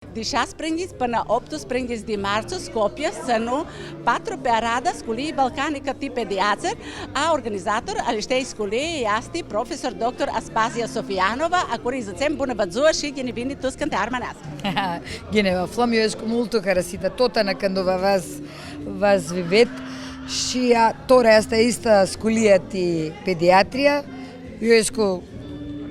Die Schaßbringis pana optus bringis di marzo Skopje sanu patro bearada skuli Balkanika ti pediacer, a organizator Алиштей skuli јасти професор доктор Аспазија Софијанова, a kuri zacem buna badzua și geni vini tuskan te armanas. Geneva Flamio esco molto carasita tota na candova vas vivet, și tora asta ista sculia ti pediatria, eu esco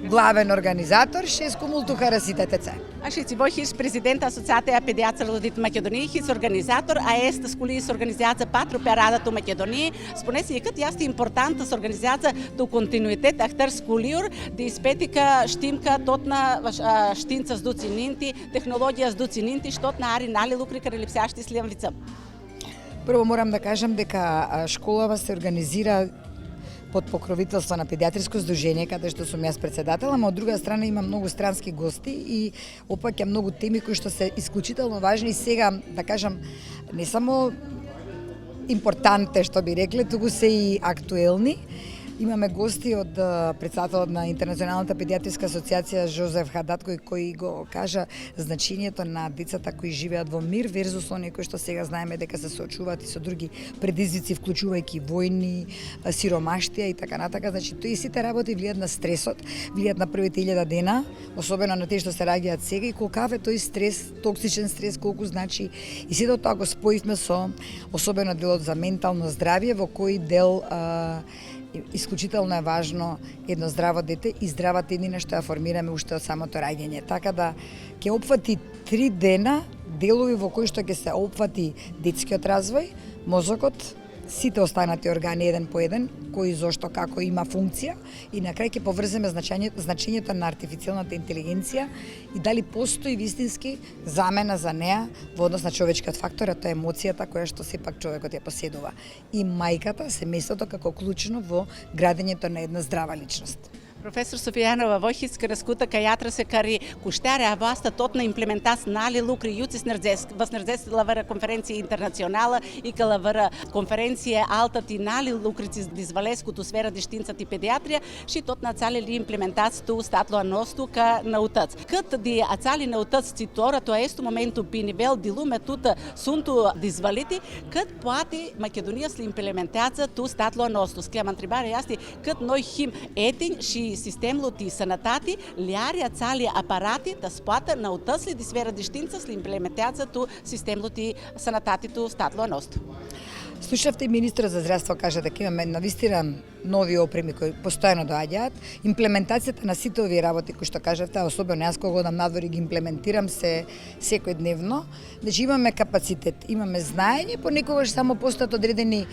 главен организатор, și esco molto carasita teța. Așa ți voi his president Asociația Pediatrilor din Macedonie, his organizator, a este sculie se organizează patru perioada tu Macedonie. Spuneți-ne cât este important să organizează tu continuitate ahtar sculiuri, de ispeti că știm că tot na știință zduți ninti, tehnologija zduți ninti și tot na are nale lucruri care lipsește să le învățăm. Prvo moram da kažem дека школава се организира под покровителство на педиатриско здружение, каде што сум јас председател, ама од друга страна има многу странски гости и опаќа многу теми кои што се исклучително важни сега, да кажам, не само импортантни, што би рекле, туку се и актуелни. Имаме гости од председателот на Интернационалната педиатриска асоциација Жозеф Хадат кој го кажа значењето на децата кои живеат во мир верзус оние кои што сега знаеме дека се соочуваат и со други предизвици, вклучувајќи војни, сиромаштија и така натака. Значи, тои сите работи влијат на стресот, влијат на првите 1000 дена, особено на тие што се раѓаат сега и колкав е тој стрес, токсичен стрес, колку значи. И сето тоа го споивме со особено делот за ментално здравје, во кој дел исклучително е важно едно здраво дете и здрава теднина што ја формираме уште од самото раѓање. Така да ќе опфати 3 дена делови во кои што ќе се опфати детскиот развој, мозокот, сите останати органи еден по еден, кои зошто како има функција и на крај ќе поврземе значењето на артифицијалната интелигенција и дали постои вистински замена за неа во однос на човечкиот фактор, а тоа е емоцијата која што сепак човекот ја поседува. И мајката, семејството како клучно во градењето на една здрава личност. Професор Софијанова, во хиска раскута кај јатра се кари куштаре, а васта тотна имплементас нали лукри јуцис нердзес лавара конференција интернационала и калавара конференција алтати нали лукрици дизвалескуту сфера ди штинцат и педиатрија, ши тотна цали ли имплементас ту статло аносту ка наутац. Кът ди ацали наутац цитора, тоа есту моменту пи нивел дилуме тута сунту дизвалити, кът плати Македонија сли имплементација ту статло аносту. Скеман трибаре јасти, кът ной хим етин ши системлоти санатати лјарија цали апарати да сплата на утасли ди сфера ди штинца сли имплементација ту системлоти санатати ту статло аносту. Слушавте и министерот за здравство кажа дека имаме навистина нови опреми кои постојано доаѓаат. Имплементацијата на сите овие работи кои што кажавте, особено јас кога одам надвор и ги имплементирам се секојдневно. Значи имаме капацитет, имаме знаење, понекогаш само постојат одредени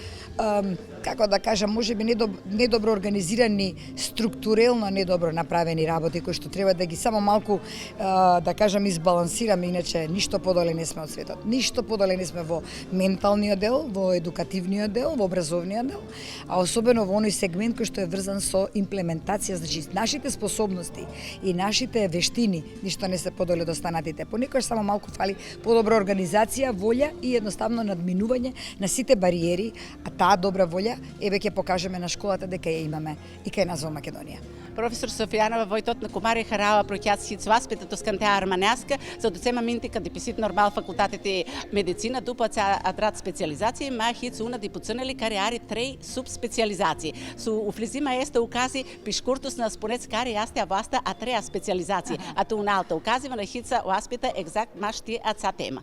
како да кажам, можеби недобро организирани, структурелно недобро направени работи кои што треба да ги само малку да кажам избалансираме, иначе ништо подоле не сме од светот. Ништо подоле не сме во менталниот дел, во едукативниот дел, во образовниот дел, а особено во оној сегмент кој што е врзан со имплементација, значи нашите способности и нашите вештини ништо не се подоле од останатите. Понекогаш само малку фали подобра организација, волја и едноставно надминување на сите бариери, а таа добра волја еве ќе покажеме на школата дека ја имаме и кај нас во Македонија. Професор Софијанова, војтот на Комари Харава проќац хиц васпитато скантеа арманеска, за доцема минти каде писит нормал факултатите медицина, дупаца атрат специализација, ма хиц уна ди поцнели кариари трей субспециализации. Су уфлизима есте укази пишкуртус на спонец кари јасте аваста а треа специализации, а ту уналта указива на хица васпита екзакт машти аца тема.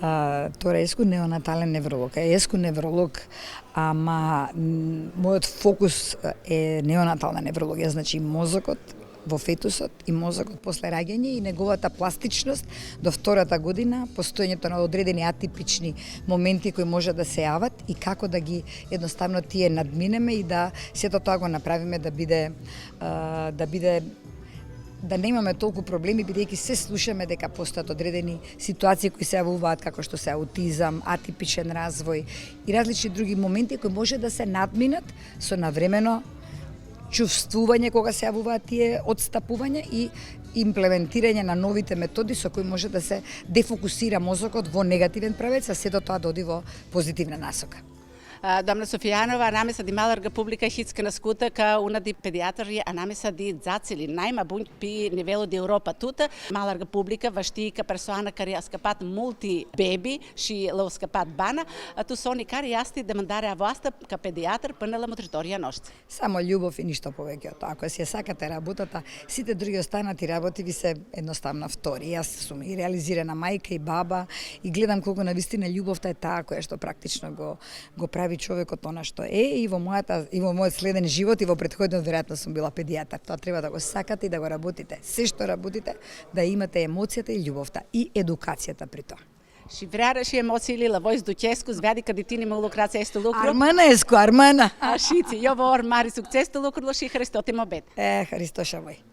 Тоа еску неонатален невролог, еску невролог, ама мојот фокус е неонатална неврологија, значи мозокот во фетусот и мозокот после раѓање и неговата пластичност до втората година, постоењето на одредени атипични моменти кои може да се јават и како да ги едноставно тие надминеме и да сето тоа го направиме да биде да немаме толку проблеми, бидејќи се слушаме дека постојат одредени ситуации кои се јавуваат како што се аутизам, атипичен развој и различни други моменти кои може да се надминат со навремено чувствување кога се јавуваат тие одстапувања и имплементирање на новите методи со кои може да се дефокусира мозокот во негативен правец, а сето тоа да оди во позитивна насока. Домна Софијанова, наме са ди маларга публика хитска на скута, ка уна ди педиатри, а наме са ди зацели, најма бунт пи нивело ди Европа тута, маларга публика, вашти ка персоана кари аскапат мулти беби, ши лаускапат бана, а ту сони кари јасти да мандаре авоаста ка педиатр пнела му територија ношци. Само љубов и ништо повеќе од тоа. Ако си ја сакате работата, сите други останати работи ви се едноставно втори. Јас сум и реализирана мајка и баба и гледам колку навистина љубовта е таа која што практично го прави човекот она што е, и во мојот следен живот и во претходниот веројатно сум била педијатар. Тоа треба да го сакате и да го работите. Се што работите, да имате емоцијата и љубовта и едукацијата при тоа. Și vrea și emoțiile la voi ducescu, zvedi că de tine mă lucrați este lucru. Armana escu, Armana. Așa, eu vor mare succes tu lucrul și Hristos te mă bet. Hristos și voi.